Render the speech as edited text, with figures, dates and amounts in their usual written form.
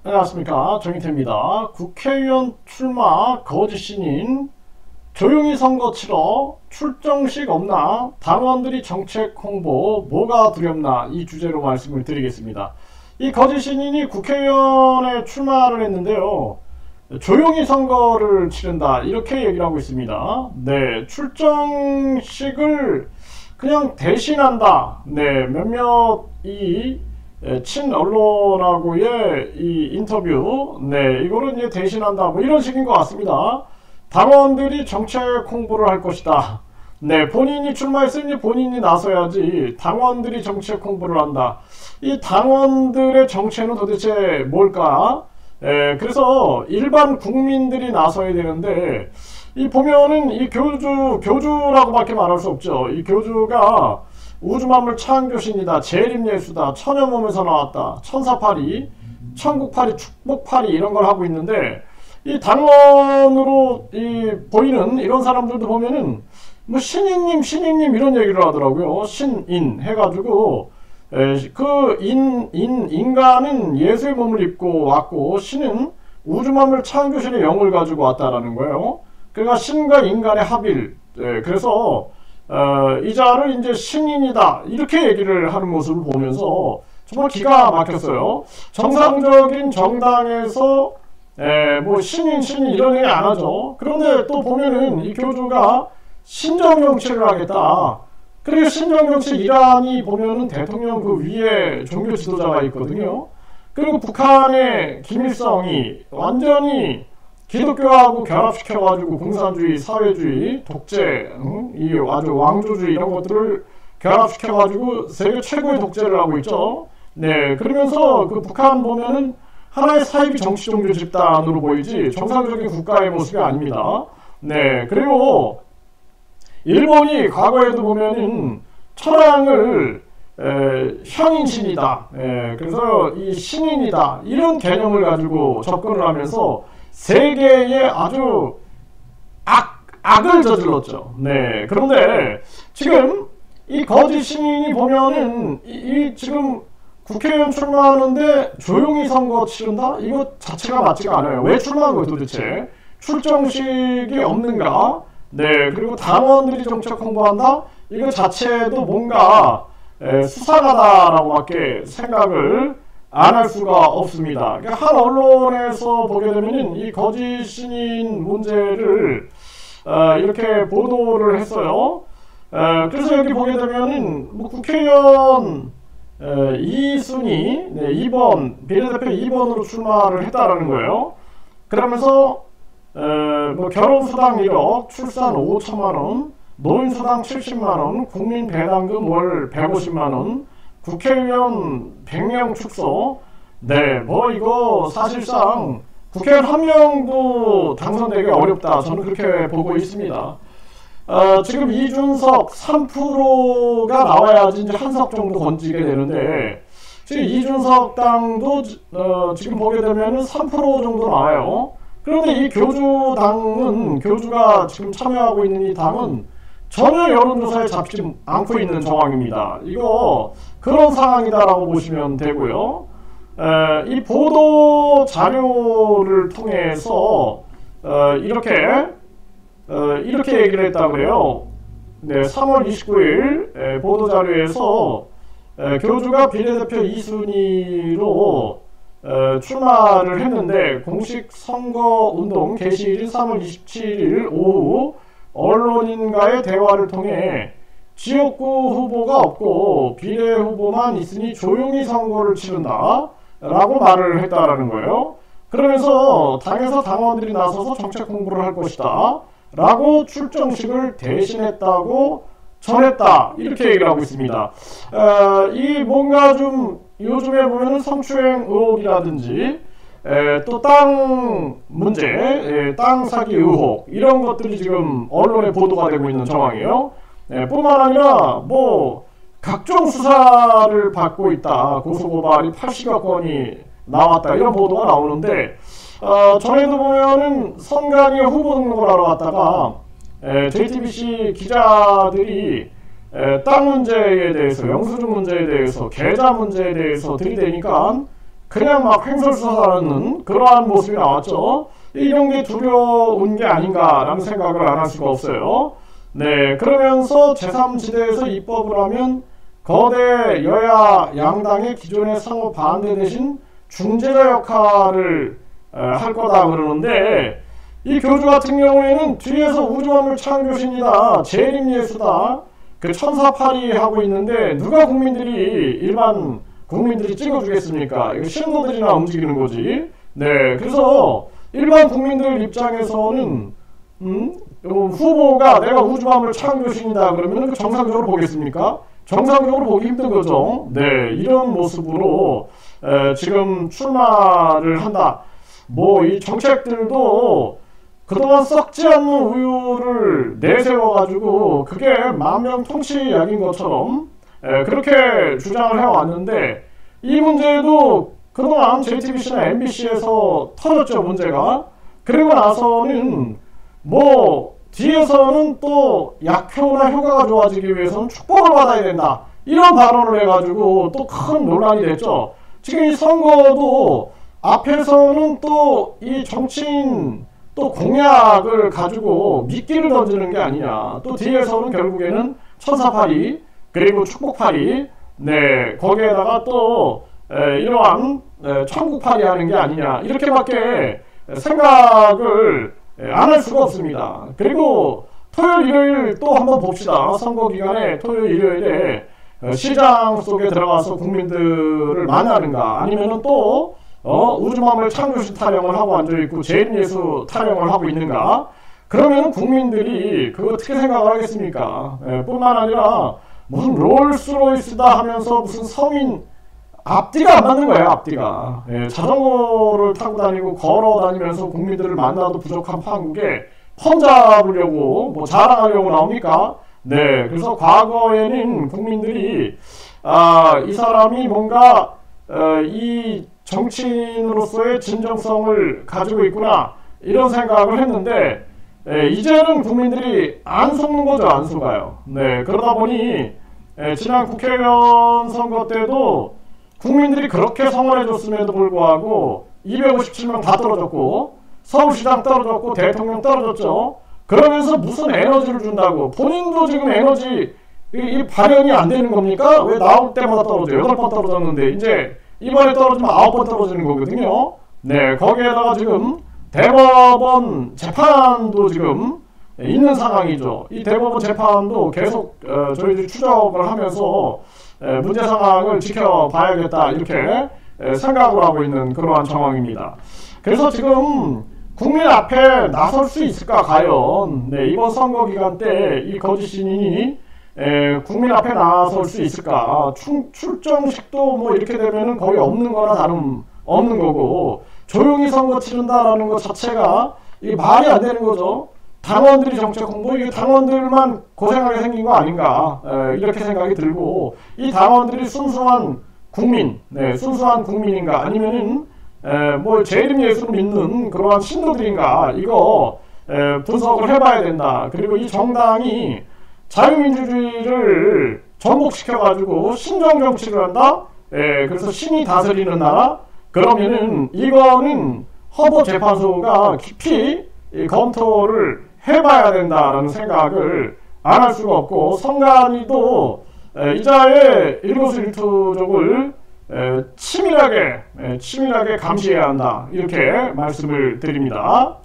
안녕하십니까, 정의태입니다. 국회의원 출마 거짓 신인, 조용히 선거 치러 출정식 없나, 당원들이 정책 홍보 뭐가 두렵나, 이 주제로 말씀을 드리겠습니다. 이 거짓 신인이 국회의원에 출마를 했는데요, 조용히 선거를 치른다, 이렇게 얘기를 하고 있습니다. 네, 출정식을 그냥 대신한다. 네, 몇몇 친언론하고의 이 인터뷰, 네, 이거를 이제 대신한다, 뭐 이런 식인 것 같습니다. 당원들이 정책 홍보를 할 것이다. 네, 본인이 출마했으니 본인이 나서야지 당원들이 정책 홍보를 한다. 이 당원들의 정체는 도대체 뭘까? 그래서 일반 국민들이 나서야 되는데, 이 보면은 이 교주라고밖에 말할 수 없죠. 이 교주가 우주만물 창조신이다, 재림예수다, 천여몸에서 나왔다, 천사파리, 천국파리, 축복파리, 이런 걸 하고 있는데, 이 당원으로 보이는 이런 사람들도 보면은 뭐 신인님 이런 얘기를 하더라고요. 신인 해가지고 인간은 예수의 몸을 입고 왔고 신은 우주만물 창조신의 영을 가지고 왔다라는 거예요. 그러니까 신과 인간의 합일. 그래서 이 자를 이제 신인이다, 이렇게 얘기를 하는 모습을 보면서 정말 기가 막혔어요. 정상적인 정당에서 뭐 신인 이런 얘기 안 하죠. 그런데 또 보면은 이 교주가 신정정치를 하겠다. 그리고 신정정치 이란이 보면은 대통령 그 위에 종교 지도자가 있거든요. 그리고 북한의 김일성이 완전히 기독교하고 결합시켜가지고 공산주의, 사회주의, 독재, 이 아주 왕조주의 이런 것들을 결합시켜가지고 세계 최고의 독재를 하고 있죠. 네, 그러면서 그 북한 보면은 하나의 사이비 정치 종교 집단으로 보이지 정상적인 국가의 모습이 아닙니다. 네, 그리고 일본이 과거에도 보면은 천황을 형인신이다, 그래서 이 신인이다, 이런 개념을 가지고 접근을 하면서 세계에 아주 악을 저질렀죠. 네, 그런데 지금 이 거짓 신인이 보면은 지금 국회의원 출마하는데 조용히 선거 치른다? 이거 자체가 맞지가 않아요. 왜 출마한 거예요 도대체? 출정식이 없는가? 네, 그리고 당원들이 정책 홍보한다? 이거 자체도 뭔가 수상하다라고밖에 생각을 안 할 수가 없습니다. 그러니까 한 언론에서 보게 되면 이 거짓 신인 문제를 이렇게 보도를 했어요. 그래서 여기 보게 되면은 뭐 국회의원 2순위, 네, 2번, 비례대표 2번으로 출마를 했다라는 거예요. 그러면서 뭐 결혼수당 1억, 출산 5천만원, 노인수당 70만원, 국민배당금 월 150만원, 국회의원 100명 축소. 네, 뭐 이거 사실상 국회의원 한 명도 당선되기 어렵다, 저는 그렇게 보고 있습니다. 지금 이준석 3%가 나와야지 이제 한 석 정도 건지게 되는데, 지금 이준석 당도 지금 보게 되면은 3% 정도 나와요. 그런데 이 교주당은, 교주가 지금 참여하고 있는 이 당은 전혀 여론조사에 잡히지 않고 있는 정황입니다. 이거 그런 상황이다라고 보시면 되고요. 이 보도 자료를 통해서 이렇게 얘기를 했다고 그래요. 네, 3월 29일 보도자료에서 교주가 비례대표 2순위로 출마를 했는데, 공식 선거운동 개시일인 3월 27일 오후 언론인과의 대화를 통해 지역구 후보가 없고 비례 후보만 있으니 조용히 선거를 치른다 라고 말을 했다라는 거예요. 그러면서 당에서 당원들이 나서서 정책 홍보를 할 것이다 라고 출정식을 대신했다고 전했다, 이렇게 얘기를 하고 있습니다. 이 뭔가 좀 요즘에 보면은 성추행 의혹이라든지 또 땅 문제, 땅 사기 의혹, 이런 것들이 지금 언론에 보도가 되고 있는 상황이에요. 뿐만 아니라 뭐 각종 수사를 받고 있다, 고소고발이 80여 건이 나왔다, 이런 보도가 나오는데, 전에도 보면은 선관위 후보 등록을 하러 갔다가 JTBC 기자들이 땅 문제에 대해서, 영수증 문제에 대해서, 계좌 문제에 대해서 들이대니까 그냥 막 횡설수설하는 그러한 모습이 나왔죠. 이런 게 두려운 게 아닌가라는 생각을 안 할 수가 없어요. 네, 그러면서 제3지대에서 입법을 하면 거대 여야 양당의 기존의 상호 반대 대신 중재자 역할을 할 거다 그러는데, 이 교주 같은 경우에는 뒤에서 우주만물 창조신이다, 재림예수다, 그 천사파리 하고 있는데 누가 일반 국민들이 찍어주겠습니까? 이거 신도들이나 움직이는 거지. 네, 그래서 일반 국민들 입장에서는 후보가 내가 우주만물 창조신이다 그러면 정상적으로 보겠습니까? 정상적으로 보기 힘든 거죠. 네, 이런 모습으로 지금 출마를 한다. 뭐 이 정책들도 그동안 썩지 않는 우유를 내세워가지고 그게 만명통치약인 것처럼 그렇게 주장을 해왔는데, 이 문제도 그동안 JTBC나 MBC에서 터졌죠, 문제가. 그리고 나서는 뭐 뒤에서는 또 약효나 효과가 좋아지기 위해서는 축복을 받아야 된다, 이런 발언을 해가지고 또 큰 논란이 됐죠. 지금 이 선거도 앞에서는 또 이 정치인 또 공약을 가지고 미끼를 던지는 게 아니냐, 또 뒤에서는 결국에는 천사파리 그리고 축복파리, 네, 거기에다가 또 이러한 천국파리 하는 게 아니냐, 이렇게밖에 생각을 안 할 수가 없습니다. 그리고 토요일 일요일 또 한번 봅시다. 선거 기간에 토요일 일요일에 시장 속에 들어가서 국민들을 만나는가, 아니면은 또 우주만물 창조신 타령을 하고 앉아있고 재림예수 타령을 하고 있는가. 그러면 국민들이 그거 어떻게 생각을 하겠습니까? 뿐만 아니라 무슨 롤스로이스다 하면서 무슨 서민 앞뒤가 안 맞는 거예요, 앞뒤가. 자전거를 타고 다니고 걸어 다니면서 국민들을 만나도 부족한 판국에 펀 잡으려고 뭐 자랑하려고 나옵니까? 네, 그래서 과거에는 국민들이 이 사람이 뭔가 이 정치인으로서의 진정성을 가지고 있구나, 이런 생각을 했는데, 이제는 국민들이 안 속는 거죠, 안 속아요. 네, 그러다 보니 지난 국회의원 선거 때도 국민들이 그렇게 성원해줬음에도 불구하고 257명 다 떨어졌고, 서울시장 떨어졌고, 대통령 떨어졌죠. 그러면서 무슨 에너지를 준다고, 본인도 지금 에너지 이 발현이 안 되는 겁니까? 왜 나올 때마다 떨어져요? 8번 떨어졌는데 이제 이번에 떨어지면 9번 떨어지는 거거든요. 네, 거기에다가 지금 대법원 재판도 지금 있는 상황이죠. 이 대법원 재판도 계속 저희들이 추적을 하면서 문제 상황을 지켜봐야겠다, 이렇게 생각을 하고 있는 그러한 상황입니다. 그래서 지금 국민 앞에 나설 수 있을까, 과연. 네, 이번 선거 기간 때 이 거짓 신인이 국민 앞에 나설 수 있을까. 출정식도 뭐 이렇게 되면은 거의 없는 거나 다름없는 거고, 조용히 선거 치른다라는 것 자체가 이게 말이 안 되는 거죠. 당원들이 정책 홍보, 이게 당원들만 고생하게 생긴 거 아닌가, 이렇게 생각이 들고, 이 당원들이 순수한 국민, 네, 순수한 국민인가, 아니면은 뭐 재림 예수를 믿는 그러한 신도들인가, 이거 분석을 해봐야 된다. 그리고 이 정당이 자유민주주의를 전복시켜가지고 신정정치를 한다. 그래서 신이 다스리는 나라. 그러면은 이거는 헌법재판소가 깊이 검토를 해봐야 된다라는 생각을 안 할 수가 없고, 선관위도 이자의 일거수일투족을 치밀하게 감시해야 한다, 이렇게 말씀을 드립니다.